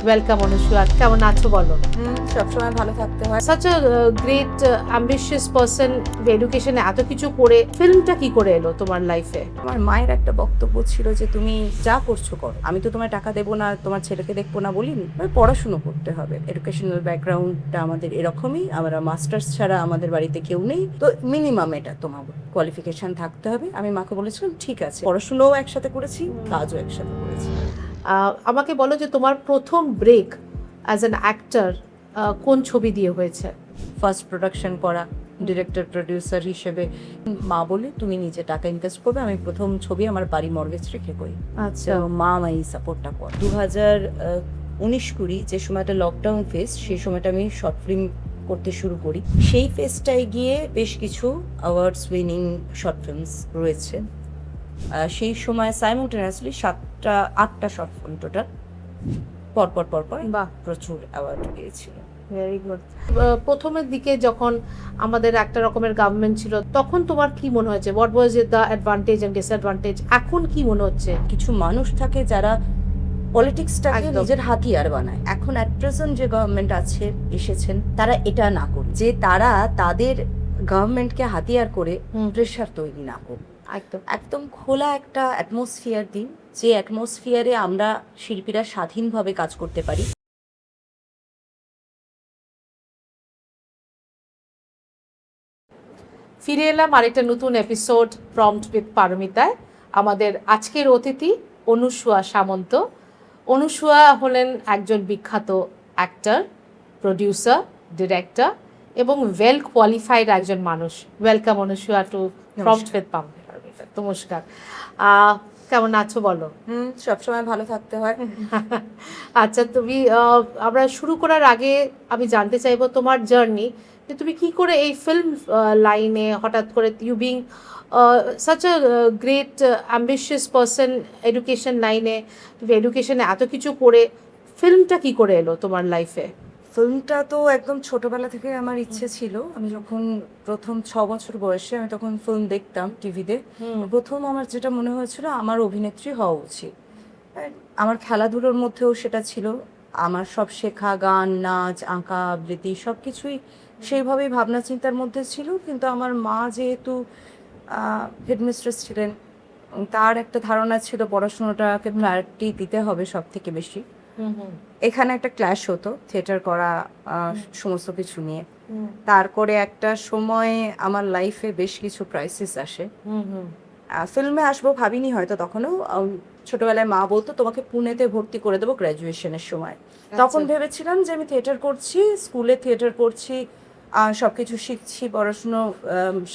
Welcome Anushka, কেমন আছো বলো? সবসময় ভালো থাকতে হয়। Such a great ambitious person, এডুকেশনে এত কিছু করে ফিল্মটা কি করে এলো তোমার লাইফে? আমার মায়ের একটা বক্তব্য ছিল যে তুমি যা করছো করো, আমি তো তোমার টাকা দেবো না, তোমার ছেলেকে দেখবো না বলিনি। পড়াশুনো করতে হবে, এডুকেশনাল ব্যাকগ্রাউন্ডটা আমাদের এরকমই। আমরা মাস্টার্স ছাড়া আমাদের বাড়িতে কেউ নেই, তো মিনিমাম এটা তোমার কোয়ালিফিকেশন থাকতে হবে। আমি মাকে বলেছিলাম ঠিক আছে, পড়াশুনোও একসাথে করেছি, কাজও একসাথে করেছি। আমাকে বলো যে তোমার প্রথম ব্রেক অ্যাজ অ্যান অ্যাক্টর কোন ছবি দিয়ে হয়েছে? ফার্স্ট প্রোডাকশন করা, ডিরেক্টর প্রডিউসার হিসেবে মা বলে তুমি নিজে টাকা ইনভেস্ট করবে। আমি প্রথম ছবি আমার বাড়ি মর্গেজ রেখে করি। আচ্ছা, মা আমায় এই সাপোর্টটা করে। 2019-20 যে সময়টা লকডাউন ফেজ, সেই সময়টা আমি শর্ট ফিল্ম করতে শুরু করি। সেই ফেজটায় গিয়ে বেশ কিছু অ্যাওয়ার্ডস উইনিং শর্ট ফিল্মস রয়েছে। সেই সময় সাইমultaneously 7-8টা শর্ট ফিল্ম টোটাল পরপর বাহ, প্রচুর অ্যাওয়ার্ড পেয়েছিল। Very good. প্রথমের দিকে যখন আমাদের একটা রকমের গভর্নমেন্ট ছিল, তখন তোমার কি মনে হয়েছে? What was the advantage and disadvantage? এখন কি মনে হচ্ছে? কিছু মানুষ থাকে যারা পলিটিক্সটাকে একদম। নিজের হাতিয়ার বানায়। এখন অ্যাট প্রেজেন্ট যে গভর্নমেন্ট এসেছেন, তারা এটা না করে, যে তারা তাদের গভর্নমেন্টকে হাতিয়ার করে প্রেশার তৈরি না করে, একদম একদম খোলা একটা অ্যাটমসফিয়ার দিন, যে অ্যাটমসফিয়ারে আমরা শিল্পীরা স্বাধীনভাবে কাজ করতে পারি। ফিরে এলাম আরেকটা নতুন এপিসোড প্রম্পট উইথ পারমিতায়। আমাদের আজকের অতিথি অনুসুয়া সামন্ত। অনুসুয়া হলেন একজন বিখ্যাত অ্যাক্টর, প্রডিউসার, ডিরেক্টর এবং ওয়েল কোয়ালিফাইড একজন মানুষ। Welcome Anusuya to prompt with Paramita. নমস্কার। কেমন আছো বলো? সবসময় ভালো থাকতে হয়। আচ্ছা, তুমি আমরা শুরু করার আগে আমি জানতে চাইবো তোমার জার্নি, যে তুমি কি করে এই ফিল্ম লাইনে হঠাৎ করে, you being such a great ambitious person education লাইনে, তুমি এডুকেশনে এত কিছু করে ফিল্মটা কি করে এলো তোমার লাইফে? ফিল্মটা তো একদম ছোটবেলা থেকে আমার ইচ্ছে ছিল। আমি যখন প্রথম 6 বছর বয়সে, আমি তখন ফিল্ম দেখতাম টিভিতে। প্রথম আমার যেটা মনে হয়েছিল, আমার অভিনেত্রী হওয়া উচিত। আমার খেলাধুলোর মধ্যেও সেটা ছিল। আমার সব শেখা, গান, নাচ, আঁকা, আবৃত্তি সব কিছুই সেইভাবেই ভাবনা চিন্তার মধ্যে ছিল। কিন্তু আমার মা যেহেতু হেডমিস্ট্রেস ছিলেন, তার একটা ধারণা ছিল পড়াশোনাটাকে প্রায়োরিটি দিতে হবে সব থেকে বেশি। এখানে একটা ক্ল্যাশ হতো থিয়েটার করা, সমস্ত কিছু নিয়ে। তারপরে একটা সময় আমার লাইফে বেশ কিছু ক্রাইসিস আসে। ফিল্মে আসবো ভাবিনি হয়তো তখনও। ছোটবেলায় মা বলতো তোমাকে পুনেতে ভর্তি করে দেবো গ্র্যাজুয়েশনের সময়। তখন ভেবেছিলাম যে আমি থিয়েটার করছি, স্কুলে থিয়েটার করছি, সব কিছু শিখছি পড়াশুনো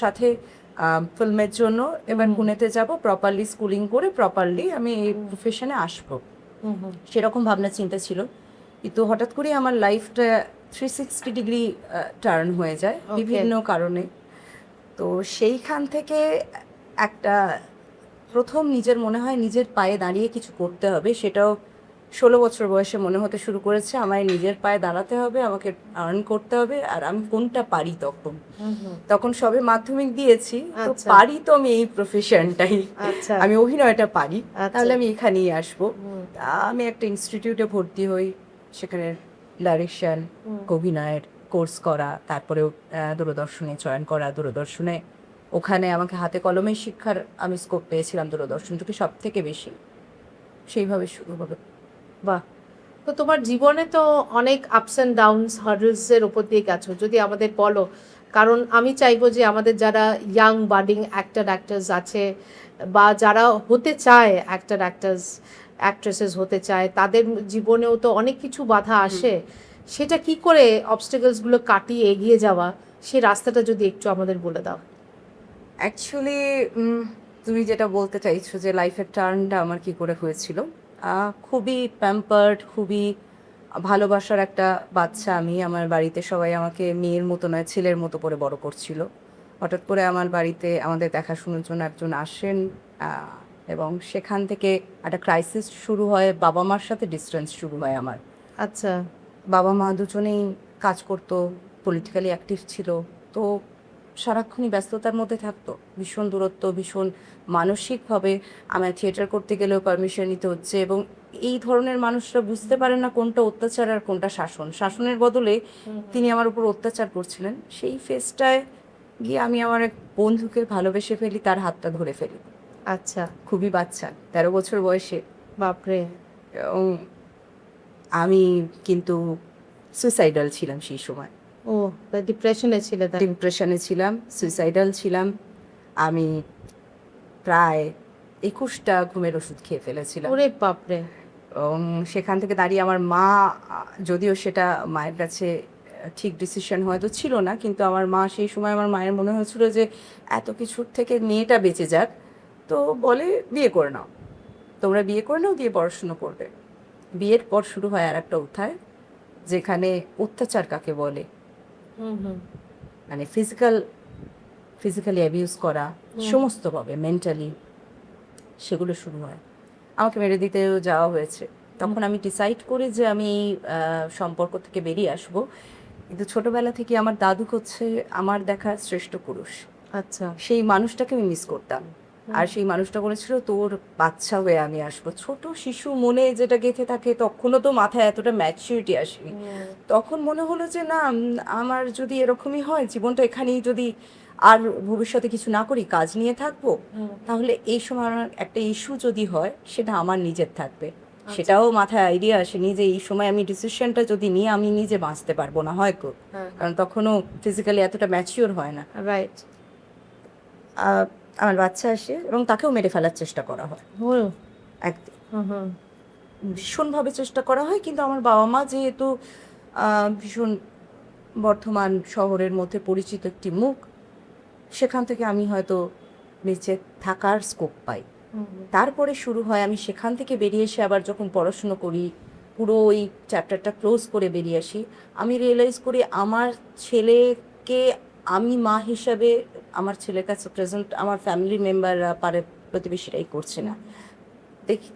সাথে ফিল্মের জন্য। এবার পুনেতে যাব, প্রপারলি স্কুলিং করে প্রপারলি আমি এই প্রফেশনে আসবো, সেরকম ভাবনা চিন্তা ছিল। কিন্তু হঠাৎ করে আমার লাইফটা 360 ডিগ্রি টার্ন হয়ে যায় বিভিন্ন কারণে। তো সেইখান থেকে একটা প্রথম নিজের মনে হয় নিজের পায়ে দাঁড়িয়ে কিছু করতে হবে। সেটাও 16 বছর বয়সে মনে হতে শুরু করেছে আমায় নিজের পায়ে দাঁড়াতে হবে, আমাকে আর্ন করতে হবে। আর আমি কোনটা পারি তখন সবে মাধ্যমিক দিয়েছি, তো পারি তো আমি এই প্রফেশনটাই, আমি অভিনয়টা পারি, তাহলে আমি এখানেই আসবো। আমি একটা ইনস্টিটিউটে ভর্তি হই, সেখানে ডাইরেকশন, অভিনয়ের কোর্স করা, তারপরেও দূরদর্শনে চয়ন করা। দূরদর্শনে ওখানে আমাকে হাতে কলমে শিক্ষার আমি স্কোপ পেয়েছিলাম, দূরদর্শন থেকে সব থেকে বেশি। সেইভাবে শুরু হলো। বাহ। তো তোমার জীবনে তো অনেক আপস অ্যান্ড ডাউনস, হার্ডলসের ওপর দিয়ে গেছো, যদি আমাদের বলো। কারণ আমি চাইবো যে আমাদের যারা ইয়াং বাডিং অ্যাক্টার্স আছে, বা যারা হতে চায় অ্যাক্ট্রেসেস হতে চায়, তাদের জীবনেও তো অনেক কিছু বাধা আসে। সেটা কি করে অবস্টেকলসগুলো কাটিয়ে এগিয়ে যাওয়া, সেই রাস্তাটা যদি একটু আমাদের বলে দাও। অ্যাকচুয়ালি তুমি যেটা বলতে চাইছো যে লাইফের টার্নটা আমার কি করে হয়েছিল, খুবই প্যাম্পার্ড, খুবই ভালোবাসার একটা বাচ্চা আমি। আমার বাড়িতে সবাই আমাকে মেয়ের মতো নয়, ছেলের মতো করে বড় করছিল। হঠাৎ করে আমার বাড়িতে আমাদের দেখাশোনার জন্য একজন আসেন, এবং সেখান থেকে একটা ক্রাইসিস শুরু হয়। বাবা মার সাথে ডিস্টেন্স শুরু হয় আমার। আচ্ছা। বাবা মা দুজনেই কাজ করতো, পলিটিক্যালি অ্যাক্টিভ ছিল। তো সারাক্ষণই ব্যস্ততার মধ্যে থাকতো, ভীষণ দূরত্ব, ভীষণ মানসিকভাবে আমার থিয়েটার করতে গেলেও পারমিশন নিতে হচ্ছে। এবং এই ধরনের মানুষরা বুঝতে পারে না কোনটা অত্যাচার আর কোনটা শাসন। শাসনের বদলে তিনি আমার উপর অত্যাচার করছিলেন। সেই ফেজটায় গিয়ে আমি আমার এক বন্ধুকে ভালোবেসে ফেলি, তার হাতটা ধরে ফেলি। আচ্ছা, খুবই বাচ্চা, 13 বছর বয়সে। বাপরে। এবং আমি কিন্তু সুইসাইডাল ছিলাম সেই সময়, ও, ডিপ্রেশনে ছিলে তাই? ডিপ্রেশনে ছিলাম, সুইসাইডাল ছিলাম। আমি প্রায় 21টা ঘুমের ওষুধ খেয়ে ফেলেছিলাম। ওরে বাপরে। এবং সেখান থেকে দাঁড়িয়ে আমার মা, যদিও সেটা মায়ের কাছে ঠিক ডিসিশন হয়তো ছিল না, কিন্তু আমার মা সেই সময়, আমার মায়ের মনে হয়েছিল যে এত কিছুর থেকে মেয়েটা বেঁচে যাক, তো বলে বিয়ে করে নাও, তোমরা বিয়ে করে নাও, দিয়ে পড়াশুনো করবে। বিয়ের পর শুরু হয় আর একটা অধ্যায়, যেখানে অত্যাচার কাকে বলে, মানে ফিজিক্যালি অ্যাবিউজ করা, সমস্তভাবে মেন্টালি, সেগুলো শুরু হয়। আমাকে মেরে দিতেও যাওয়া হয়েছে। তখন আমি ডিসাইড করি যে আমি এই সম্পর্ক থেকে বেরিয়ে আসব। কিন্তু ছোটবেলা থেকে আমার দাদু হচ্ছে আমার দেখা শ্রেষ্ঠ পুরুষ। আচ্ছা। সেই মানুষটাকে আমি মিস করতাম। আর সেই মানুষটা বলেছিল তোর বাচ্চা হয়ে আমি আসবো। ছোট শিশু মনে যেটা গেঁথে থাকে, তখনও তো মাথায় এতটা ম্যাচুরিটি আসেনি। তখন মনে হলো যে না, আমার যদি এরকমই হয়, জীবনটা এখানেই যদি আর ভবিষ্যতে কিছু না করি, কাজ নিয়ে থাকবো, তাহলে এই সময় আমার একটা ইস্যু যদি হয়, সেটা আমার নিজের থাকবে। সেটাও মাথায় আইডিয়া আসেনি যে এই সময় আমি ডিসিশনটা যদি নিয়ে আমি নিজে বাঁচতে পারবো না হয়তো, কারণ তখনও ফিজিক্যালি এতটা ম্যাচিওর হয় না। রাইট। আমার বাচ্চা আসে এবং তাকেও মেরে ফেলার চেষ্টা করা হয়। একদম ভীষণভাবে চেষ্টা করা হয়। কিন্তু আমার বাবা মা যেহেতু ভীষণ বর্ধমান শহরের মধ্যে পরিচিত একটি মুখ, সেখান থেকে আমি হয়তো বেঁচে থাকার স্কোপ পাই। তারপরে শুরু হয়, আমি সেখান থেকে বেরিয়ে এসে আবার যখন পড়াশুনো করি, পুরো ওই চ্যাপ্টারটা ক্লোজ করে বেরিয়ে আসি, আমি রিয়েলাইজ করি আমার ছেলেকে আমি মা হিসাবে আমার ছেলের কাছে প্রেজেন্ট আমার ফ্যামিলি মেম্বাররা, প্রতিবেশীরাই করছে না।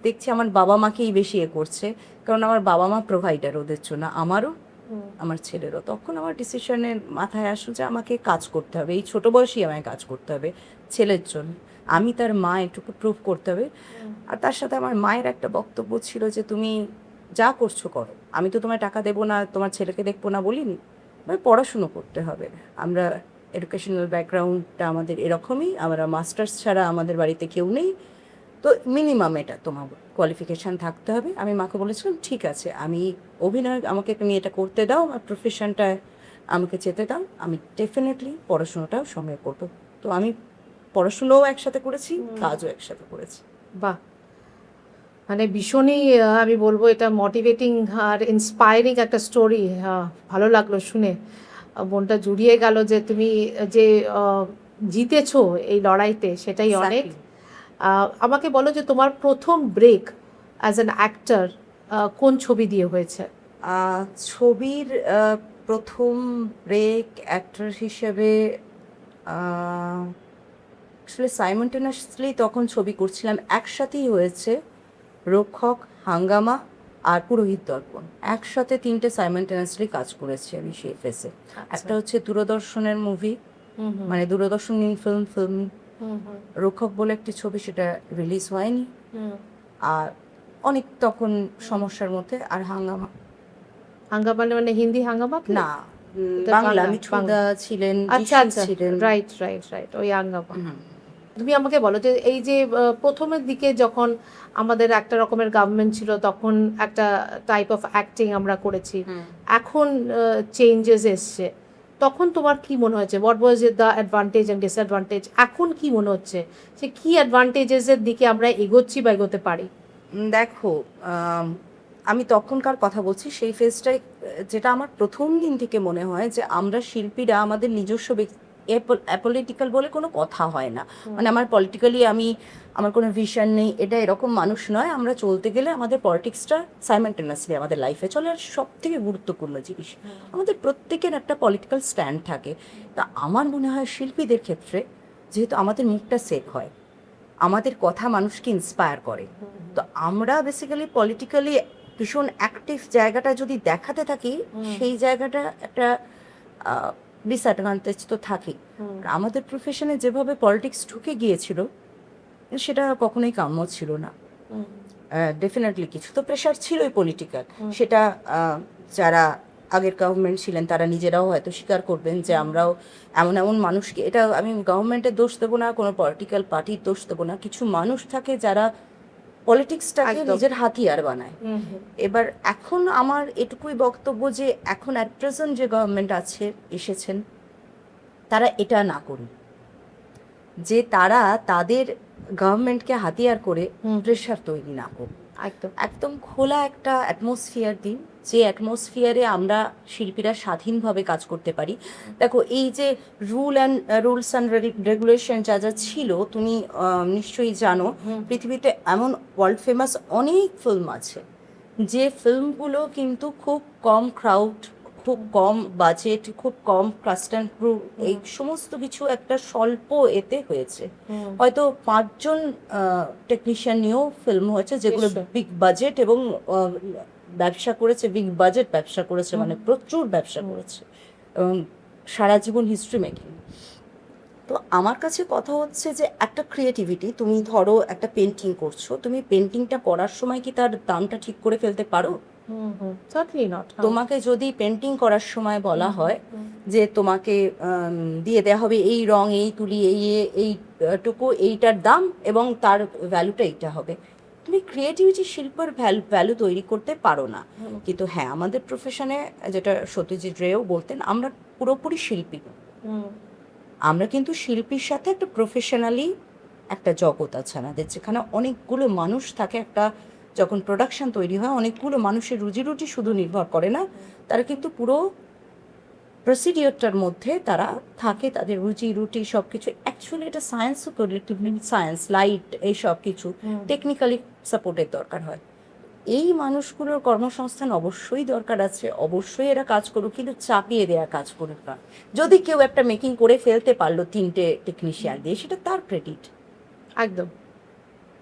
দেখছি আমার বাবা মাকেই বেশি করছে, কারণ আমার বাবা মা প্রোভাইডার ওদের জন্য, আমারও আমার ছেলেরও। তখন আমার ডিসিশনের মাথায় আসলো যে আমাকে কাজ করতে হবে, এই ছোট বয়সেই আমায় কাজ করতে হবে ছেলের জন্য। আমি তার মা, এটুকু প্রুভ করতে হবে। আর তার সাথে আমার মায়ের একটা বক্তব্য ছিল যে তুমি যা করছো করো, আমি তো তোমায় টাকা দেবো না, তোমার ছেলেকে দেখবো না বলিনি, পড়াশুনো করতে হবে। আমরা এডুকেশনাল ব্যাকগ্রাউন্ডটা আমাদের এরকমই, আমরা মাস্টার্স ছাড়া আমাদের বাড়িতে কেউ নেই, তো মিনিমাম এটা তোমার কোয়ালিফিকেশান থাকতে হবে। আমি মাকে বলেছিলাম ঠিক আছে, আমি অভিনয়, আমাকে তুমি এটা করতে দাও, আমার প্রফেশনটায় আমাকে যেতে দাও, আমি ডেফিনেটলি পড়াশুনোটাও সঙ্গে করবো। তো আমি পড়াশুনোও একসাথে করেছি, কাজও একসাথে করেছি। বাহ, মানে ভীষণই আমি বলবো এটা মোটিভেটিং আর ইন্সপায়ারিং একটা স্টোরি। ভালো লাগলো শুনে, মনটা জুড়িয়ে গেল যে তুমি যে জিতেছো এই লড়াইতে, সেটাই অনেক। আমাকে বলো যে তোমার প্রথম ব্রেক অ্যাজ অ্যান অ্যাক্টর কোন ছবি দিয়ে হয়েছে? ছবির প্রথম ব্রেক অ্যাক্টর হিসেবে আসলে সাইমultaneously তখন ছবি করছিলাম, একসাথেই হয়েছে রক্ষক, হাঙ্গামা আর পুরোহিত দর্পণ, একসাথে 3টে সাইমultaneously কাজ করেছি আমি সেই ফেসে। একটা হচ্ছে দূরদর্শনের মুভি, মানে দূরদর্শন ফিল্ম রক্ষক বলে একটি ছবি, সেটা রিলিজ হয়নি, আর অনেক তখন সমস্যার মধ্যে। আর হাঙ্গামা মানে হিন্দি হাঙ্গামা না, বাংলা, মিঠুদা ছিলেন, আচ্ছা আচ্ছা, রাইট রাইট রাইট, ওই হাঙ্গামা। তুমি আমাকে বলো যে এই যে প্রথমের দিকে যখন আমাদের একটা রকমের গভর্নমেন্ট ছিল, তখন একটা টাইপ অফ অ্যাক্টিং আমরা করেছি, এখন চেঞ্জেস এসছে, তখন তোমার কি মনে হয়েছে? What was the advantage and disadvantage? এখন কি মনে হচ্ছে যে কি অ্যাডভান্টেজেসের দিকে আমরা এগোচ্ছি বা এগোতে পারি? দেখো, আমি তখনকার কথা বলছি, সেই ফেজটাই, যেটা আমার প্রথম দিন থেকে মনে হয় যে আমরা শিল্পীরা আমাদের নিজস্ব অ্যাপলিটিক্যাল বলে কোনো কথা হয় না। মানে আমার পলিটিক্যালি আমার কোনো ভিশন নেই, এটা এরকম মানুষ নয়। আমরা চলতে গেলে আমাদের পলিটিক্সটা সাইমultaneously আমাদের লাইফে চলে। আর সব থেকে গুরুত্বপূর্ণ জিনিস, আমাদের প্রত্যেকের একটা পলিটিক্যাল স্ট্যান্ড থাকে। তা আমার মনে হয় শিল্পীদের ক্ষেত্রে, যেহেতু আমাদের মুখটা সেভ হয়, আমাদের কথা মানুষকে ইন্সপায়ার করে, তো আমরা বেসিক্যালি পলিটিক্যালি ভীষণ অ্যাক্টিভ জায়গাটা যদি দেখাতে থাকি, সেই জায়গাটা একটা ডিসঅ্যাডভান্টেজ তো থাকেই। আমাদের প্রফেশনে যেভাবে পলিটিক্স ঢুকে গিয়েছিল সেটা কখনোই কাম্য ছিল না। ডেফিনেটলি কিছু তো প্রেশার ছিলই পলিটিক্যাল, সেটা যারা আগের গভর্নমেন্ট ছিলেন তারা নিজেরাও হয়তো স্বীকার করবেন যে আমরাও এমন এমন মানুষকে, এটা আমি গভর্নমেন্টের দোষ দেবো না, কোনো পলিটিক্যাল পার্টির দোষ দেবো না, কিছু মানুষ থাকে যারা পলিটিক্সটাকে একদম। নিজের হাতিয়ার বানায়। এবার এখন আমার এটুকুই বক্তব্য যে এখন অ্যাট প্রেজেন্ট যে গভর্নমেন্ট এসেছেন তারা এটা না করুন, যে তারা তাদের গভর্নমেন্টকে হাতিয়ার করে প্রেশার তৈরি না করুন। একদম একদম খোলা একটা অ্যাটমসফিয়ার দিন, যে অ্যাটমসফিয়ারে আমরা শিল্পীরা স্বাধীনভাবে কাজ করতে পারি। দেখো এই যে রুলস অ্যান্ড রেগুলেশন যা যা ছিল, তুমি নিশ্চয়ই জানো পৃথিবীতে এমন ওয়ার্ল্ড ফেমাস অনেক ফিল্ম আছে যে ফিল্মগুলো কিন্তু খুব কম ক্রাউড, খুব কম বাজেট, খুব কম কাস্ট অ্যান্ড ক্রু, এই সমস্ত কিছু একটা স্বল্প এতে হয়েছে। হয়তো 5 জন টেকনিশিয়ান নিয়েও ফিল্ম হয়েছে যেগুলো বিগ বাজেট এবং ব্যবসা করেছে, বিগ বাজেট ব্যবসা করেছে, মানে প্রচুর ব্যবসা করেছে এবং সারা জীবন হিস্ট্রি মেকিং। তো আমার কাছে কথা হচ্ছে যে একটা ক্রিয়েটিভিটি, তুমি ধরো একটা পেন্টিং করছো, তুমি পেন্টিংটা করার সময় কি তার দামটা ঠিক করে ফেলতে পারো? Certainly not. তোমাকে যদি পেন্টিং করার সময় বলা হয় যে তোমাকে দিয়ে দেওয়া হবে এই রং, এই তুলি, এইটুকু, এইটার দাম এবং তার ভ্যালুটা এইটা হবে, তুমি ক্রিয়েটিভিটি শিল্পের ভ্যালু তৈরি করতে পারো না। কিন্তু হ্যাঁ, আমাদের প্রফেশনে যেটা সত্যজিৎ রেও বলতেন, আমরা পুরোপুরি শিল্পী, আমরা কিন্তু শিল্পীর সাথে একটা প্রফেশনালি একটা জগৎ আছে আমাদের, যেখানে অনেকগুলো মানুষ থাকে। একটা যখন প্রোডাকশন তৈরি হয়, অনেকগুলো মানুষের রুজি শুধু নির্ভর করে না, তারা কিন্তু পুরো প্রসিডিওরটার মধ্যে তারা থাকে, তাদের রুটি সব কিছু। অ্যাকচুয়ালি এটা সায়েন্সও করি, সায়েন্স, লাইট, এই সব কিছু টেকনিক্যালি সাপোর্টের দরকার হয়। এই মানুষগুলোর কর্মসংস্থান অবশ্যই দরকার আছে, অবশ্যই এরা কাজ করুক, কিন্তু চাপিয়ে দেওয়া কাজ করুক না। যদি কেউ একটা মেকিং করে ফেলতে পারলো 3টে টেকনিশিয়ান দিয়ে, সেটা তার ক্রেডিট। একদম।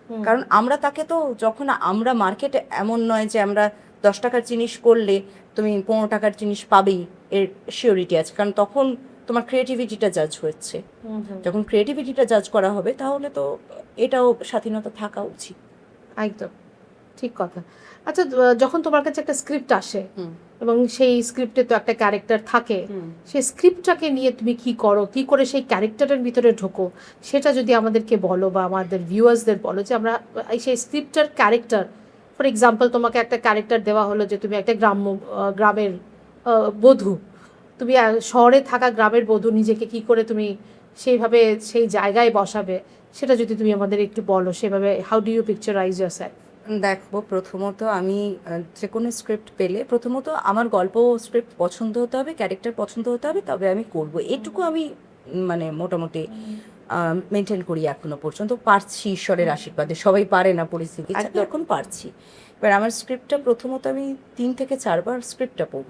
কারণ আমরা তাকে তো, যখন আমরা মার্কেটে, এমন নয় যে আমরা 10 টাকার জিনিস করলে তুমি 15 টাকার জিনিস পাবেই, এর শিওরিটি আছে, কারণ তখন তোমার ক্রিয়েটিভিটিটা জাজ হচ্ছে। যখন ক্রিয়েটিভিটিটা জাজ করা হবে, তাহলে তো এটাও স্বাধীনতা থাকা উচিত। একদম ঠিক কথা। আচ্ছা, যখন তোমার কাছে একটা স্ক্রিপ্ট আসে এবং সেই স্ক্রিপ্টে তো একটা ক্যারেক্টার থাকে, সেই স্ক্রিপ্টটাকে নিয়ে তুমি কি করো, কি করে সেই ক্যারেক্টারের ভিতরে ঢোকো, সেটা যদি আমাদেরকে বলো বা আমাদের ভিউয়ার্সদের বলো, যে আমরা সেই স্ক্রিপ্টার ক্যারেক্টার, ফর এক্সাম্পল তোমাকে একটা ক্যারেক্টার দেওয়া হলো যে তুমি একটা গ্রামের বধূ, তুমি শহরে থাকা গ্রামের বধূ, নিজেকে কি করে তুমি সেইভাবে সেই জায়গায় বসাবে, সেটা যদি তুমি আমাদের একটু বলো, সেভাবে how do you picturise yourself? দেখো, প্রথমত আমি যে কোনো স্ক্রিপ্ট পেলে, প্রথমত আমার গল্প স্ক্রিপ্ট পছন্দ হতে হবে, ক্যারেক্টার পছন্দ হতে হবে, তবে আমি করব। এটুকু আমি মানে মোটামুটি মেনটেন করি এখনো পর্যন্ত, পারছি ঈশ্বরের আশীর্বাদে। সবাই পারে না পরিস্থিতি, এখন পারছি। এবার আমার স্ক্রিপ্টটা প্রথমত আমি 3 থেকে 4 বার স্ক্রিপ্টটা পড়ব,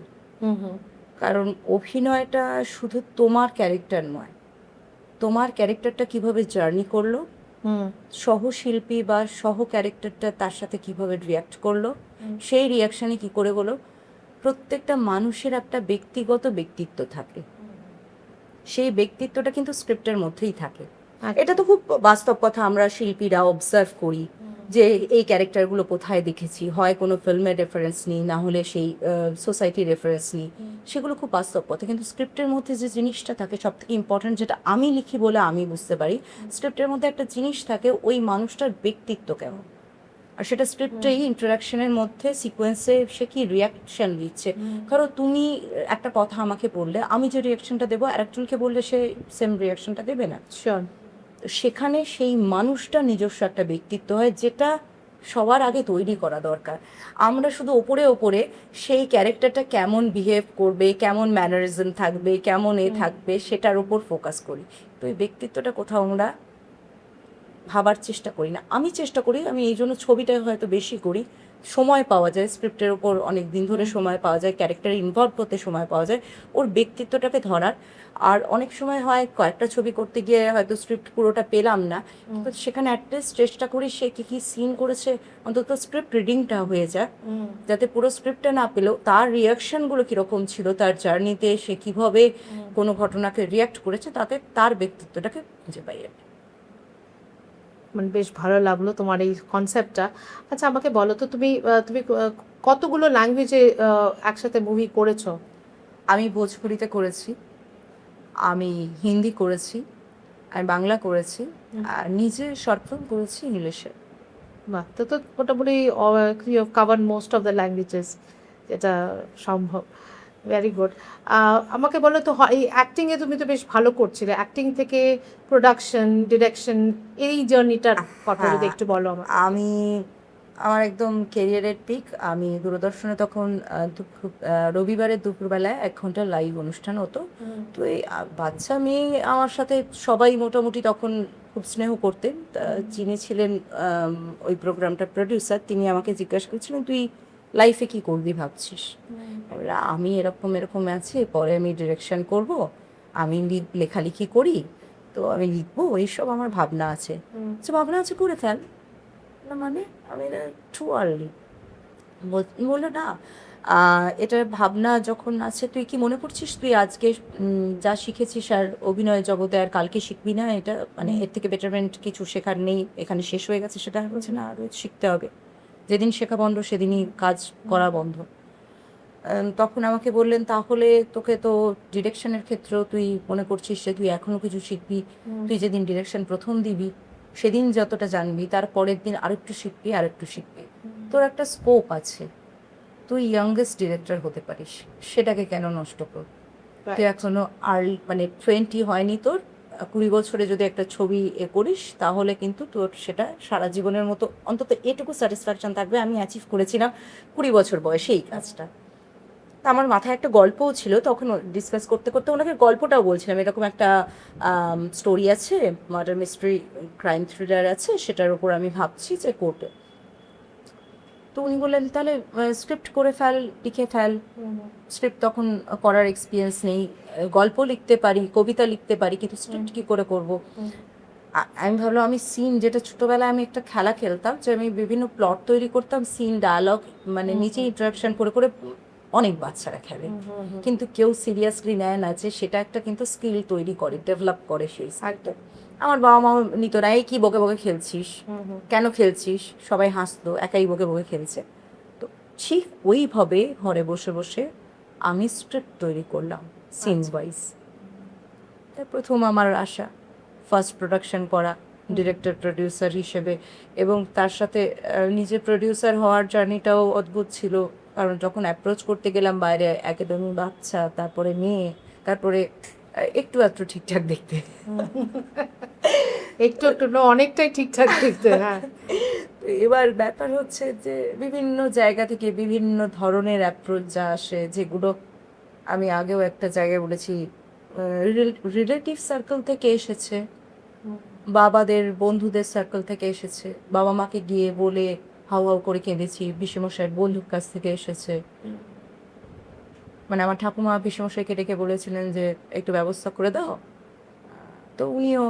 কারণ অভিনয়টা শুধু তোমার ক্যারেক্টার নয়, তোমার ক্যারেক্টারটা কিভাবে জার্নি করলো, সহশিল্পী বা সহ ক্যারেক্টারটা তার সাথে কিভাবে রিয়াক্ট করলো, সেই রিয়াকশানে কি করে হলো। প্রত্যেকটা মানুষের একটা ব্যক্তিগত ব্যক্তিত্ব থাকে, সেই ব্যক্তিত্বটা কিন্তু স্ক্রিপ্টের মধ্যেই থাকে। এটা তো খুব বাস্তব কথা, আমরা শিল্পীরা অবজার্ভ করি যে এই ক্যারেক্টারগুলো কোথায় দেখেছি, হয় কোনো ফিল্মের রেফারেন্স নিই, না হলে সেই সোসাইটির রেফারেন্স নিই, সেগুলো খুব বাস্তব কথা। কিন্তু স্ক্রিপ্টের মধ্যে যে জিনিসটা থাকে সব থেকে ইম্পর্ট্যান্ট, যেটা আমি লিখি বলে আমি বুঝতে পারি, স্ক্রিপ্টের মধ্যে একটা জিনিস থাকে, ওই মানুষটার ব্যক্তিত্ব কেমন, আর সেটা স্ক্রিপ্টেই ইন্টারাকশনের মধ্যে সিকোয়েন্সে সে কি রিয়াকশন দিচ্ছে। ধরো তুমি একটা কথা আমাকে বললে, আমি যে রিয়াকশনটা দেবো, আরেকজনকে বললে সে সেম রিয়াকশনটা দেবে না। শিওর। সেখানে সেই মানুষটা নিজস্ব একটা ব্যক্তিত্ব হয়, যেটা সবার আগে তৈরি করা দরকার। আমরা শুধু ওপরে ওপরে সেই ক্যারেক্টারটা কেমন বিহেভ করবে, কেমন ম্যানারিজম থাকবে, কেমন থাকবে, সেটার উপর ফোকাস করি। তো এই ব্যক্তিত্বটা কোথাও আমরা ভাবার চেষ্টা করি না। আমি চেষ্টা করি, আমি এই জন্য ছবিটা হয়তো বেশি করি, সময় পাওয়া যায় স্ক্রিপ্টের ওপর, অনেক দিন ধরে সময় পাওয়া যায়, ক্যারেক্টারে ইনভলভ করতে সময় পাওয়া যায়, ওর ব্যক্তিত্বটাকে ধরার। আর অনেক সময় হয় কয়েকটা ছবি করতে গিয়ে হয়তো স্ক্রিপ্ট পুরোটা পেলাম না, তো সেখানে অ্যাটলিস্ট চেষ্টা করি সে কী কী সিন করেছে অন্তত স্ক্রিপ্ট রিডিংটা হয়ে যায়, যাতে পুরো স্ক্রিপ্টটা না পেলেও তার রিয়াকশনগুলো কীরকম ছিল, তার জার্নিতে সে কীভাবে কোনো ঘটনাকে রিয়াক্ট করেছে, তাতে তার ব্যক্তিত্বটাকে খুঁজে পাই আমি। মানে বেশ ভালো লাগলো তোমার এই কনসেপ্টটা। আচ্ছা আমাকে বলো তো, তুমি কতগুলো ল্যাঙ্গুয়েজে একসাথে মুভি করেছো? আমি ভোজপুরিতে করেছি, আমি হিন্দি করেছি, আমি বাংলা করেছি, আর নিজে শর্ট ফিল্ম করেছি ইংলিশে। বাহ, তো মোটামুটি cover most of the languages, যেটা সম্ভব। Very good. আমাকে বলো তো, এই অ্যাক্টিংয়ে তুমি তো বেশ ভালো করছিলে, অ্যাক্টিং থেকে প্রোডাকশন, ডিরেকশন, এই জার্নিটার কথা যদি হ্যাঁ, একটু বলো আমার। আমি আমার একদম কেরিয়ারের পিক, আমি দূরদর্শনে তখন রবিবারের দুপুরবেলায় 1 ঘন্টা লাইভ অনুষ্ঠান হতো। তো এই বাচ্চা মেয়ে আমার সাথে সবাই মোটামুটি তখন খুব স্নেহ করতেন। যিনি ছিলেন ওই প্রোগ্রামটার প্রডিউসার, তিনি আমাকে জিজ্ঞাসা করছিলেন, তুই লাইফে কি করবি ভাবছিস? আমি এরকম এরকম আছে, পরে আমি ডিরেকশন করব, আমি লেখালেখি করি, তো আমি লিখবো, এইসব আমার ভাবনা আছে। আচ্ছা, ভাবনা আছে, করে ফেল না। মানে আমি টু আর্লি বললো না, এটার ভাবনা যখন আছে, তুই কি মনে করছিস তুই আজকে যা শিখেছিস আর অভিনয় জগতে আর কালকে শিখবি না? এটা মানে এর থেকে বেটারমেন্ট কিছু শেখার নেই, এখানে শেষ হয়ে গেছে। সেটা বলছে না, আরও শিখতে হবে, যেদিন শেখা বন্ধ সেদিনই কাজ করা বন্ধ। তখন আমাকে বললেন, তাহলে তোকে তো ডিরেকশনের ক্ষেত্রেও তুই মনে করছিস যে তুই এখনও কিছু শিখবি, তুই যেদিন ডিরেকশন প্রথম দিবি সেদিন যতটা জানবি, তার পরের দিন আরেকটু শিখবি, আরেকটু শিখবি, তোর একটা স্কোপ আছে, তুই ইয়াংগেস্ট ডিরেক্টর হতে পারিস, সেটাকে কেন নষ্ট কর? তুই এখনো আর্লি, মানে 20 হয়নি তোর, 20 বছরে যদি একটা ছবি করিস, তাহলে কিন্তু তোর সেটা সারা জীবনের মতো অন্তত এটুকু স্যাটিসফ্যাকশন থাকবে, আমি অ্যাচিভ করেছিলাম 20 বছর বয়সে এই কাজটা। তা আমার মাথায় একটা গল্পও ছিল, তখন ডিসকাস করতে করতে ওনাকে গল্পটাও বলছিলাম, এরকম একটা স্টোরি আছে, মার্ডার মিস্ট্রি ক্রাইম থ্রিলার আছে, সেটার উপর আমি ভাবছি যে কোর্টে। তো উনি বললেন, তাহলে স্ক্রিপ্ট করে ফেল, লিখে ফেল। স্ক্রিপ্ট তখন করার এক্সপিরিয়েন্স নেই, গল্প লিখতে পারি, কবিতা লিখতে পারি, কিন্তু স্ক্রিপ্ট কী করে করব? আমি ভাবলাম, আমি সিন, যেটা ছোটোবেলায় আমি একটা খেলা খেলতাম, যে আমি বিভিন্ন প্লট তৈরি করতাম, সিন ডায়ালগ মানে নিচে ইন্টারাকশন করে করে, অনেক বাচ্চারা খেলে, কিন্তু কেউ সিরিয়াসলি নেয় না যে সেটা একটা কিন্তু স্কিল তৈরি করে, ডেভেলপ করে সেই স্কিলটা। আমার বাবা মাও নিত না, এই কি বকে বকে খেলছিস, কেন খেলছিস, সবাই হাসতো, একাই বকে বকে খেলছে। তো ঠিক ওইভাবে ঘরে বসে বসে আমি স্ক্রিপ্ট তৈরি করলাম সিনস ওয়াইজ। তাই প্রথম আমার আশা ফার্স্ট প্রোডাকশন করা ডিরেক্টর প্রডিউসার হিসেবে, এবং তার সাথে নিজে প্রডিউসার হওয়ার জার্নিটাও অদ্ভুত ছিল, কারণ যখন অ্যাপ্রোচ করতে গেলাম বাইরে, একেডেমি বাচ্চা, তারপরে মেয়ে, তারপরে একটু আধটু ঠিকঠাক দেখতে, একটু একটু না, অনেকটাই ঠিকঠাক দেখতে। হ্যাঁ, এবার ব্যাপার হচ্ছে যে বিভিন্ন জায়গা থেকে বিভিন্ন ধরনের অ্যাপ্রোচ যা আসে, যেগুলো আমি আগেও একটা জায়গায় বলেছি, রিলেটিভ সার্কেল থেকে এসেছে, বাবাদের বন্ধুদের সার্কেল থেকে এসেছে, বাবা মাকে গিয়ে বলে হাউ হাউ করে কেঁদেছি, পিসেমশাইয়ের বন্ধুর কাছ থেকে এসেছে। মানে আমার ঠাকুমা পিসেমশাইকে ডেকে বলেছিলেন যে একটু ব্যবস্থা করে দাও, তো উনিও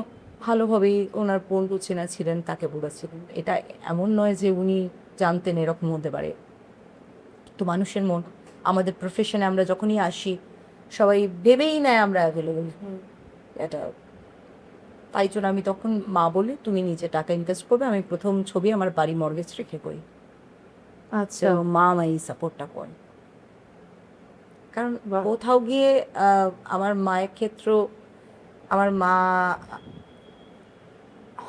ভালোভাবেই ওনার বন্ধু চেনা ছিলেন, তাকে বলেছিলেন। এটা এমন নয় যে উনি জানতেন এরকম হতে পারে। তো মানুষের মন, আমাদের প্রফেশনে আমরা যখনই আসি সবাই ভেবেই নেয় আমরা অ্যাভেলেবল, এটা। তাই জন্য আমি তখন মা বলে, তুমি নিজে টাকা ইনভেস্ট করবে, আমি প্রথম ছবি আমার বাড়ি মর্গেজ রেখে করি। আচ্ছা। মা আমার এই সাপোর্টটা করে, কারণ কোথাও গিয়ে আমার মায়ের ক্ষেত্র, আমার মা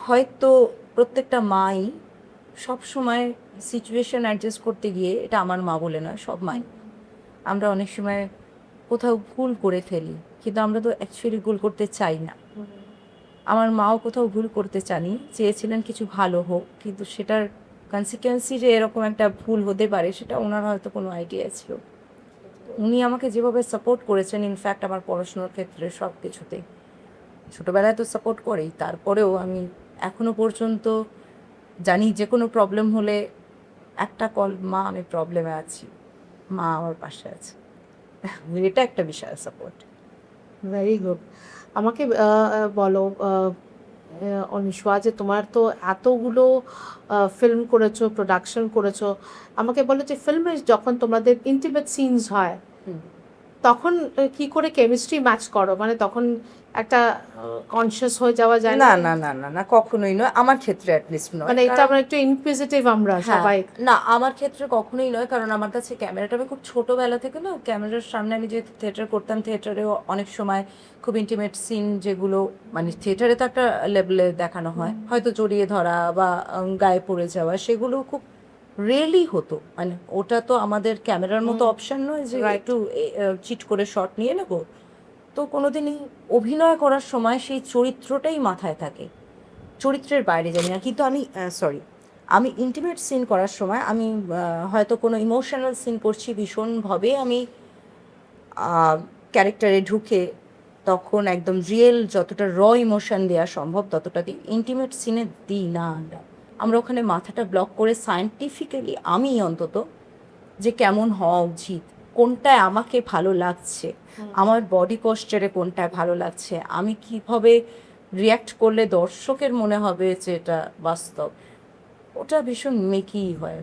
হয়তো, প্রত্যেকটা মাই সব সময় সিচুয়েশন অ্যাডজাস্ট করতে গিয়ে, এটা আমার মা বলে নয়, সব মাই, আমরা অনেক সময় কোথাও ভুল করে ফেলি, কিন্তু আমরা তো অ্যাকচুয়ালি ভুল করতে চাই না। আমার মাও কোথাও ভুল করতে চেয়েছিলেন কিছু ভালো হোক, কিন্তু সেটার কনসিকুয়েন্সি যে এরকম একটা ভুল হতে পারে, সেটা ওনার হয়তো কোনো আইডিয়া ছিল। উনি আমাকে যেভাবে সাপোর্ট করেছেন, ইনফ্যাক্ট আমার পড়াশোনার ক্ষেত্রে সব কিছুতেই, ছোটোবেলায় তো সাপোর্ট করেই, তারপরেও আমি এখনো পর্যন্ত জানি যে কোনো প্রবলেম হলে একটা কল, মা আমি প্রবলেমে আছি, মা আমার পাশে আছে। এটা একটা বিশাল সাপোর্ট। Very good. আমাকে বলো অনিশোয়া, যে তোমার তো এতগুলো ফিল্ম করেছো, প্রোডাকশন করেছো, আমাকে বলো যে ফিল্মে যখন তোমাদের ইন্টিমেট সিনস হয় তখন কি করে কেমিস্ট্রি ম্যাচ করো? মানে তখন একটা কনসিয়াস হয়ে যাওয়া যায় না না? না না না না, কখনোই নয়, আমার ক্ষেত্রে অ্যাটলিস্ট নয়। মানে এটা আমরা একটু ইনকুইজিটিভ আমরা হ্যাঁ, সবাই। না আমার ক্ষেত্রে কখনোই নয়, কারণ আমার কাছে ক্যামেরাটা, আমি খুব ছোটবেলা থেকে না ক্যামেরার সামনে, আমি যে থিয়েটার করতাম, থিয়েটারেও অনেক সময় খুব ইন্টিমেট সিন যেগুলো মানে থিয়েটারে তো একটা লেভেলে দেখানো হয়, হয়তো জড়িয়ে ধরা বা গায়ে পড়ে যাওয়া, সেগুলো খুব রিয়েলি হতো। মানে ওটা তো আমাদের ক্যামেরার মতো অপশন নয় যে Right. একটু চিট করে শট নিয়ে নেব। তো কোনোদিনই অভিনয় করার সময় সেই চরিত্রটাই মাথায় থাকে, চরিত্রের বাইরে জানি না। কিন্তু আমি ইন্টিমেট সিন করার সময় আমি হয়তো কোনো ইমোশনাল সিন করছি, ভীষণভাবে আমি ক্যারেক্টারে ঢুকে তখন একদম রিয়েল যতটা ইমোশন দেওয়া সম্ভব ততটা দিই। ইন্টিমেট সিনে দিই না আমরা। আমরা ওখানে মাথাটা ব্লক করে সায়েন্টিফিক্যালি, আমি অন্তত, যে কেমন হওয়া উচিত, কোনটায় আমাকে ভালো লাগছে, আমার বডি পোশ্চারে কোনটায় ভালো লাগছে, আমি কিভাবে রিয়্যাক্ট করলে দর্শকের মনে হবে যে এটা বাস্তব, ওটা ভীষণ মেকি হয়।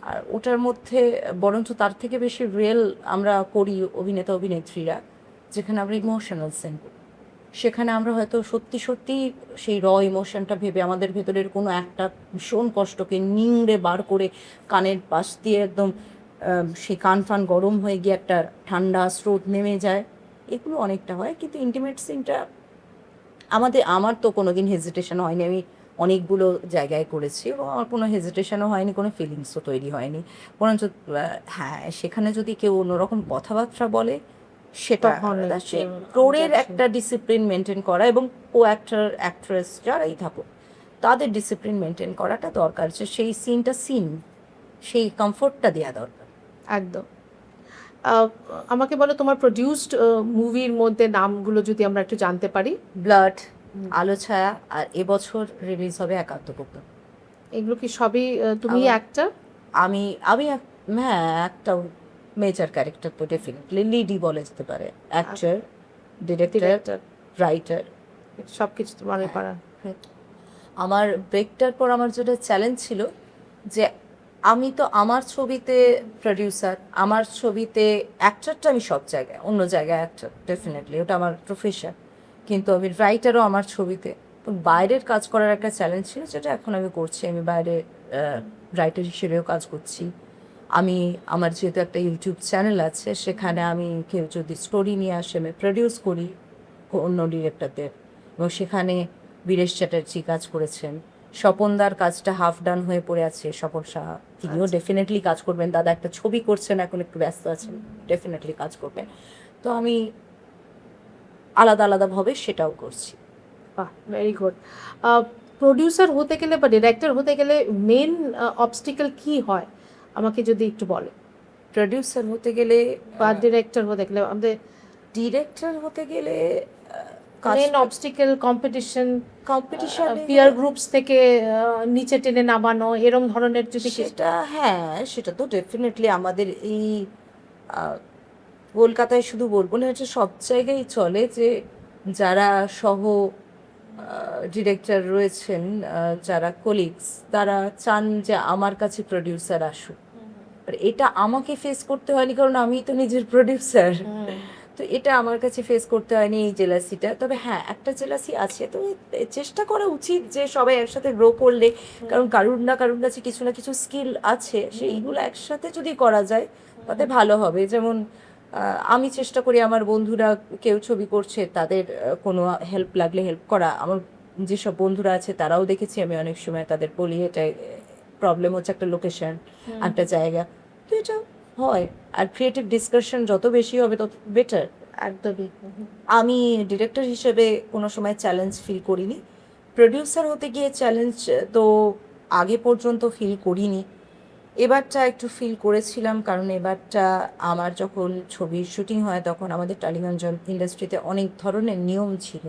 আর ওটার মধ্যে বরঞ্চ তার থেকে বেশি রিয়েল আমরা করি অভিনেতা অভিনেত্রীরা, যেখানে আমরা ইমোশনাল সিন করি, সেখানে আমরা হয়তো সত্যি সত্যি সেই ইমোশনটা ভেবে আমাদের ভেতরের কোনো একটা ভীষণ কষ্টকে নিংড়ে বার করে কানের পাশ দিয়ে একদম সেই কান ফান গরম হয়ে গিয়ে একটা ঠান্ডা স্রোত নেমে যায়, এগুলো অনেকটা হয়। কিন্তু ইন্টিমেট সিনটা আমার তো কোনো দিন হেজিটেশন হয়নি, আমি অনেকগুলো জায়গায় করেছি এবং আমার কোনো হেজিটেশনও হয়নি, কোনো ফিলিংসও তৈরি হয়নি। বরঞ্চ হ্যাঁ, সেখানে যদি কেউ অন্যরকম কথাবার্তা বলে সেটা তখন আলাদা। একটু সে ফ্লোরের objection. একটা ডিসিপ্লিন মেনটেন করা এবং কো অ্যাক্টর অ্যাক্ট্রেস যারাই থাকুক তাদের ডিসিপ্লিন মেনটেন করাটা দরকার, যে সেই সিনটা সেই কমফোর্টটা দেওয়া দরকার। একদম। আহ, আমাকে বলো তোমার প্রডিউসড মুভির মধ্যে নামগুলো যদি আমরা একটু জানতে পারি। ব্লাড, আলো ছায়া, আর এবছর রিলিজ হবে একাত্ম পক্ষ। এগুলো কি সবই তুমি আমার- একটা? আমি আমি হ্যাঁ, একটা মেজর ক্যারেক্টার তো ডেফিনেটলি লিডই বলা যেতে পারে, অ্যাক্টর, ডিরেক্টর, ডিরেক্টর, রাইটার। সব কিছু তোমার পারা। আমার ব্রেকটার পর আমার যেটা চ্যালেঞ্জ ছিল যে আমি তো আমার ছবিতে প্রডিউসার, আমার ছবিতে অ্যাক্টরটা আমি সব জায়গায়, অন্য জায়গায় অ্যাক্টর ডেফিনেটলি, ওটা আমার প্রফেশন, কিন্তু আমি রাইটারও আমার ছবিতে। তো বাইরের কাজ করার একটা চ্যালেঞ্জ ছিল, যেটা এখন আমি করছি। আমি বাইরে রাইটার হিসেবেও কাজ করছি। আমার যেহেতু একটা ইউটিউব চ্যানেল আছে, সেখানে আমি কেউ যদি স্টোরি নিয়ে আসে আমি প্রডিউস করি অন্য ডিরেক্টরদের, এবং সেখানে বীরেশ চ্যাটার্জি কাজ করেছেন, স্বপনদার কাজটা হাফ ডান হয়ে পড়ে আছে, স্বপন সাহা তিনিও ডেফিনেটলি কাজ করবেন, দাদা একটা ছবি করছেন এখন, একটু ব্যস্ত আছেন, ডেফিনেটলি কাজ করবেন। তো আমি আলাদা আলাদাভাবে সেটাও করছি। বাহ, ভেরি গুড। প্রডিউসার হতে গেলে বা ডিরেক্টর হতে গেলে মেন অবস্টিকেল কি হয় আমাকে যদি একটু বলে? প্রডিউসার হতে গেলে বা ডিরেক্টর হতে গেলে আমাদের ডিরেক্টর হতে গেলে main obstacle competition, competition, peer groups থেকে নিচে টেনে নামানো, এরম ধরনের যদি সেটা, হ্যাঁ সেটা তো ডেফিনেটলি আমাদের এই কলকাতায় শুধু বলবো না, এটা সব জায়গায় চলে, যে যারা সহ ডিরেক্টর রয়েছেন, যারা কলিগস, তারা চান যে আমার কাছে প্রডিউসার আসুক। আর এটা আমাকে ফেস করতে হয়নি, কারণ আমি তো নিজের প্রডিউসার, তো এটা আমার কাছে ফেস করতে হয়নি এই জেলাসিটা। তবে হ্যাঁ, একটা জেলাসি আছে, তো চেষ্টা করা উচিত যে সবাই একসাথে গ্রো করলে, কারণ কারুর না কারুর কাছে কিছু না কিছু স্কিল আছে, সেইগুলো একসাথে যদি করা যায় তাতে ভালো হবে। যেমন আমি চেষ্টা করি আমার বন্ধুরা কেউ ছবি করছে, তাদের কোনো হেল্প লাগলে হেল্প করা। আমার যেসব বন্ধুরা আছে তারাও দেখেছি আমি অনেক সময় তাদের বলি এটা প্রবলেম হচ্ছে একটা লোকেশন, একটা জায়গা, তো এটা হয়। আর ক্রিয়েটিভ ডিসকাশন যত বেশি হবে তত বেটার। একদমই। আমি ডিরেক্টর হিসেবে কোনো সময় চ্যালেঞ্জ ফিল করিনি, প্রডিউসার হতে গিয়ে চ্যালেঞ্জ তো আগে পর্যন্ত ফিল করিনি। এবারটা একটু ফিল করেছিলাম, কারণ এবারটা আমার যখন ছবির শুটিং হয় তখন আমাদের টালিগঞ্জ ইন্ডাস্ট্রিতে অনেক ধরনের নিয়ম ছিল,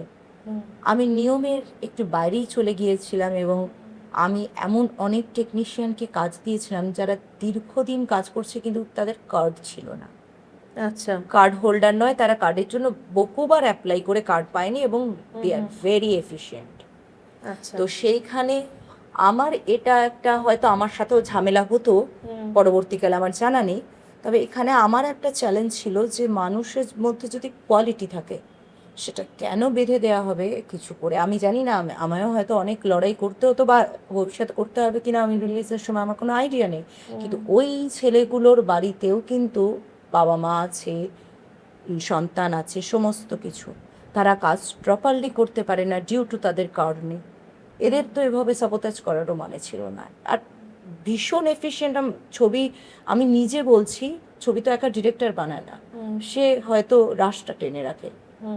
আমি নিয়মের একটু বাইরেই চলে গিয়েছিলাম এবং আমি এমন অনেক টেকনিশিয়ানকে কাজ দিয়েছিলাম যারা দীর্ঘদিন কাজ করছে কিন্তু তাদের কার্ড ছিল না, আচ্ছা। কার্ড হোল্ডার নয়, তারা কার্ডের জন্য বহুবার অ্যাপ্লাই করে কার্ড পায়নি এবং দে আর ভেরি এফিশিয়েন্ট। আচ্ছা। তো সেইখানে আমার এটা একটা হয়তো আমার সাথেও ঝামেলা হতো পরবর্তীকালে, আমার জানা নেই, তবে এখানে আমার একটা চ্যালেঞ্জ ছিল যে মানুষের মধ্যে যদি কোয়ালিটি থাকে সেটা কেন বেঁধে দেওয়া হবে কিছু করে। আমি জানি না, আমায়ও হয়তো অনেক লড়াই করতে হতো বা ভবিষ্যৎ করতে হবে কিনা আমি রিলিজের সময় আমার কোনো আইডিয়া নেই, কিন্তু ওই ছেলেগুলোর বাড়িতেও কিন্তু বাবা মা আছে, সন্তান আছে, সমস্ত কিছু, তারা কাজ প্রপারলি করতে পারে না ডিউ টু তাদের কারণে। এদের তো এভাবে সাবোতাজ করারও মানে ছিল না। আর ভীষণ এফিশিয়েন্ট ছবি, আমি নিজে বলছি, ছবি তো একটা ডিরেক্টর বানায় না, সে হয়তো রাশটা টেনে রাখে,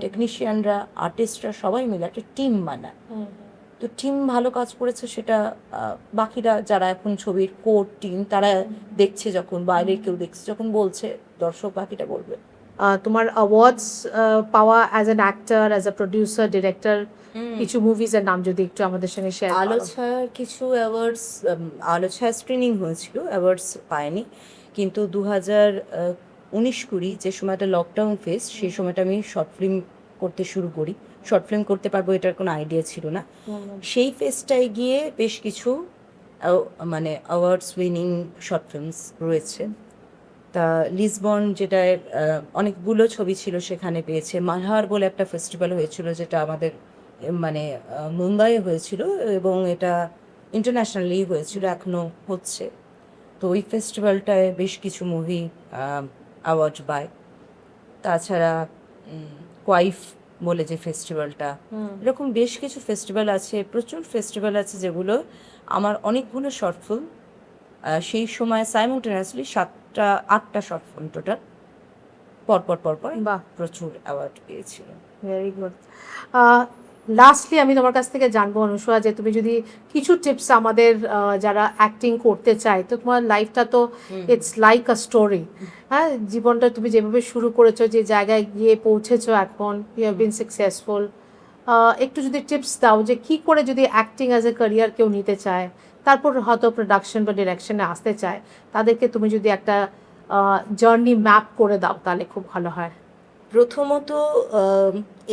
টেকনিশিয়ানরা আর্টিস্টরা সবাই মিলে একটা টিম বানায়। তো টিম ভালো কাজ করেছে সেটা বাকিরা যারা এখন ছবির কোর টিম তারা দেখছে, যখন বাইরের কেউ দেখছে, যখন বলছে দর্শক বাকিটা বলবে। তোমার অ্যাওয়ার্ডস পাওয়া as an actor, as a producer, director, কিছু মুভিজের নাম যদি একটু আমাদের সঙ্গে শেয়ার আলো করো। ছায়ার কিছু অ্যাওয়ার্ডস, আলো ছায়া স্ক্রিনিং হয়েছিল, অ্যাওয়ার্ডস পায়নি, কিন্তু 2019-20 যে সময়টা লকডাউন ফেস, সেই সময়টা আমি শর্ট ফিল্ম করতে শুরু করি। শর্ট ফিল্ম করতে পারবো এটার কোনো আইডিয়া ছিল না। সেই ফেসটায় গিয়ে বেশ কিছু মানে অ্যাওয়ার্ডস উইনিং শর্ট ফিল্মস রয়েছে। তা লিসবন যেটায় অনেকগুলো ছবি ছিল সেখানে পেয়েছে। মালহার বলে একটা ফেস্টিভ্যাল হয়েছিল যেটা আমাদের মানে মুম্বাইয়ে হয়েছিল এবং এটা ইন্টারন্যাশনালি হয়েছিল, এখনও হচ্ছে। তো ওই ফেস্টিভ্যালটায় বেশ কিছু মুভি অ্যাওয়ার্ড পায়। তাছাড়া কোয়াইফ বলে যে ফেস্টিভ্যালটা, এরকম বেশ কিছু ফেস্টিভ্যাল আছে, প্রচুর ফেস্টিভ্যাল আছে যেগুলো আমার অনেকগুলো শর্ট ফিল্ম সেই সময় সাইমultaneously 7-8টা শর্ট ফিল্ম টোটাল পরপর বাহ, প্রচুর অ্যাওয়ার্ড পেয়েছিল। Very good. লাস্টলি আমি তোমার কাছ থেকে জানবো অনুষা, যে তুমি যদি কিছু টিপস আমাদের যারা অ্যাক্টিং করতে চায়, তো তোমার লাইফটা তো ইটস লাইক আ স্টোরি, হ্যাঁ, জীবনটা তুমি যেভাবে শুরু করেছো, যে জায়গায় গিয়ে পৌঁছেছো এখন, ইউ হ্যাভ বিন সাকসেসফুল, একটু যদি টিপস দাও যে কি করে যদি অ্যাক্টিং অ্যাজ এ ক্যারিয়ার কেউ নিতে চায়, তারপর হয়তো প্রোডাকশন বা ডিরেকশনে আসতে চায়, তাদেরকে তুমি যদি একটা জার্নি ম্যাপ করে দাও তাহলে খুব ভালো হয়। প্রথমত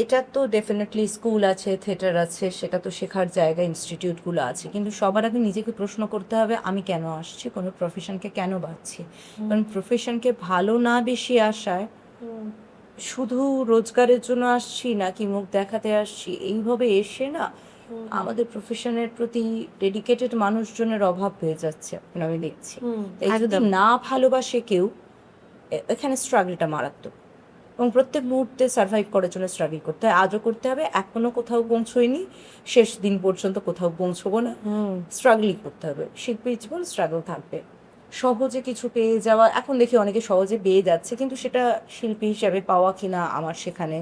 এটা তো ডেফিনেটলি স্কুল আছে, থিয়েটার আছে, সেটা তো শেখার জায়গা, ইনস্টিটিউটগুলো আছে, কিন্তু সবার আগে নিজেকে প্রশ্ন করতে হবে আমি কেন আসছি, কোনো প্রফেশনকে কেন বাছছি। কারণ প্রফেশনকে ভালো না বেশি আসায় শুধু রোজগারের জন্য আসছি নাকি মুখ দেখাতে আসছি, এইভাবে এসে না আমাদের প্রফেশনের প্রতি ডেডিকেটেড মানুষজনের অভাব হয়ে যাচ্ছে এখন আমি দেখছি। এই যদি একদম। না ভালোবাসে কেউ, এখানে স্ট্রাগলটা মারাত্মক এবং প্রত্যেক মুহূর্তে সার্ভাইভ করার জন্য স্ট্রাগল করতে হয়, আজও করতে হবে, এখনো কোথাও পৌঁছইনি, শেষ দিন পর্যন্ত কোথাও পৌঁছবো না, স্ট্রাগলই করতে হবে। শিল্পী জীবন স্ট্রাগল থাকবে। সহজে কিছু পেয়ে যাওয়া, এখন দেখি অনেকে সহজে পেয়ে যাচ্ছে, কিন্তু সেটা শিল্পী হিসাবে পাওয়া কিনা আমার সেখানে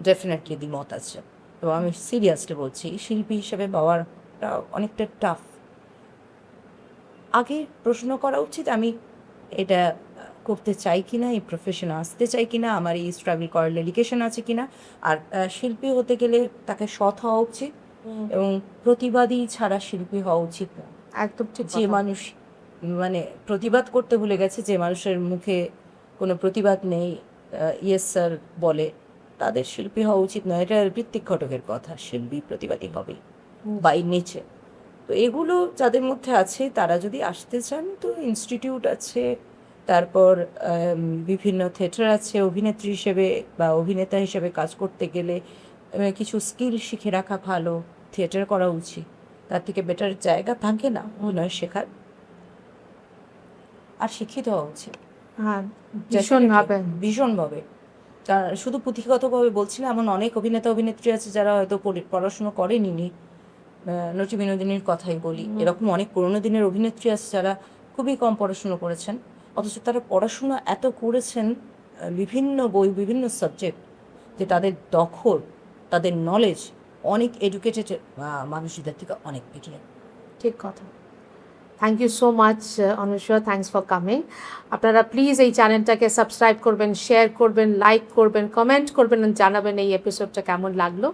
ডেফিনেটলি দ্বিমত আছে। তো আমি সিরিয়াসলি বলছি, শিল্পী হিসেবে পাওয়াটা অনেকটা টাফ। আগে প্রশ্ন করা উচিত আমি এটা করতে চাই কিনা, এই প্রফেশনে আসতে চাই কিনা, আমার এই স্ট্রাগল করার ডেডিকেশন আছে কিনা। আর শিল্পী হতে গেলে তাকে সৎ হওয়া উচিত এবং প্রতিবাদী ছাড়া শিল্পী হওয়া উচিত না। একদম ঠিক যে মানুষ মানে প্রতিবাদ করতে ভুলে গেছে, যে মানুষের মুখে কোনো প্রতিবাদ নেই, ইয়েস স্যার বলে, তাদের শিল্পী হওয়া উচিত নয়। এটা ঋত্বিক ঘটকের কথা, শিল্পী প্রতিবাদী হবে বাই নেচার। তো এগুলো যাদের মধ্যে আছে তারা যদি আসতে চান, তো ইনস্টিটিউট আছে, তারপর বিভিন্ন থিয়েটার আছে, অভিনেত্রী হিসেবে বা অভিনেতা হিসেবে কাজ করতে গেলে কিছু স্কিল শিখে রাখা ভালো, থিয়েটার করা উচিত, তার থেকে বেটার জায়গা থাকে না অভিনয় শেখার। আর শিক্ষিত হওয়া উচিত, হ্যাঁ, ভীষণভাবে। ভীষণভাবে। তার শুধু পুঁথিগতভাবে বলছি না, এমন অনেক অভিনেতা অভিনেত্রী আছে যারা হয়তো পড়াশুনো করেনি, নটি বিনোদিনীর কথাই বলি, এরকম অনেক পুরোনো দিনের অভিনেত্রী আছে যারা খুবই কম পড়াশুনো করেছেন, অথচ তারা পড়াশুনো এত করেছেন বিভিন্ন বই, বিভিন্ন সাবজেক্ট, যে তাদের দখল, তাদের নলেজ অনেক এডুকেটেড মানুষদের থেকে অনেক বেরিয়ে। ঠিক কথা। Thank you so much Anushka, thanks for coming. আপনারা প্লিজ এই চ্যানেলটাকে সাবস্ক্রাইব করবেন, শেয়ার করবেন, লাইক করবেন, কমেন্ট করবেন, আর জানাবেন এই এপিসোডটা কেমন লাগলো।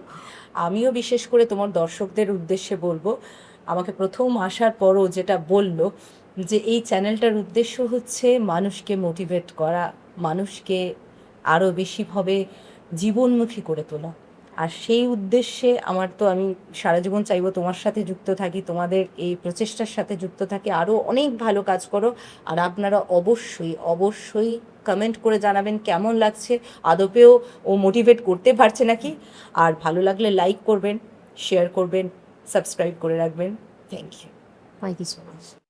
আমিও বিশেষ করে তোমার দর্শকদের উদ্দেশ্যে বলবো, আমাকে প্রথম আসার পরও যেটা বললো যে এই চ্যানেলটার উদ্দেশ্য হচ্ছে মানুষকে মোটিভেট করা, মানুষকে আরও বেশিভাবে জীবনমুখী করে তোলা। আর সেই উদ্দেশ্যে আমি সারা জীবন চাইবো তোমার সাথে যুক্ত থাকি, তোমাদের এই প্রচেষ্টার সাথে যুক্ত থাকি, আরও অনেক ভালো কাজ করো। আর আপনারা অবশ্যই অবশ্যই কমেন্ট করে জানাবেন কেমন লাগছে, আদপেও ও মোটিভেট করতে পারছে নাকি। আর ভালো লাগলে লাইক করবেন, শেয়ার করবেন, সাবস্ক্রাইব করে রাখবেন। Thank you. Thank you so much.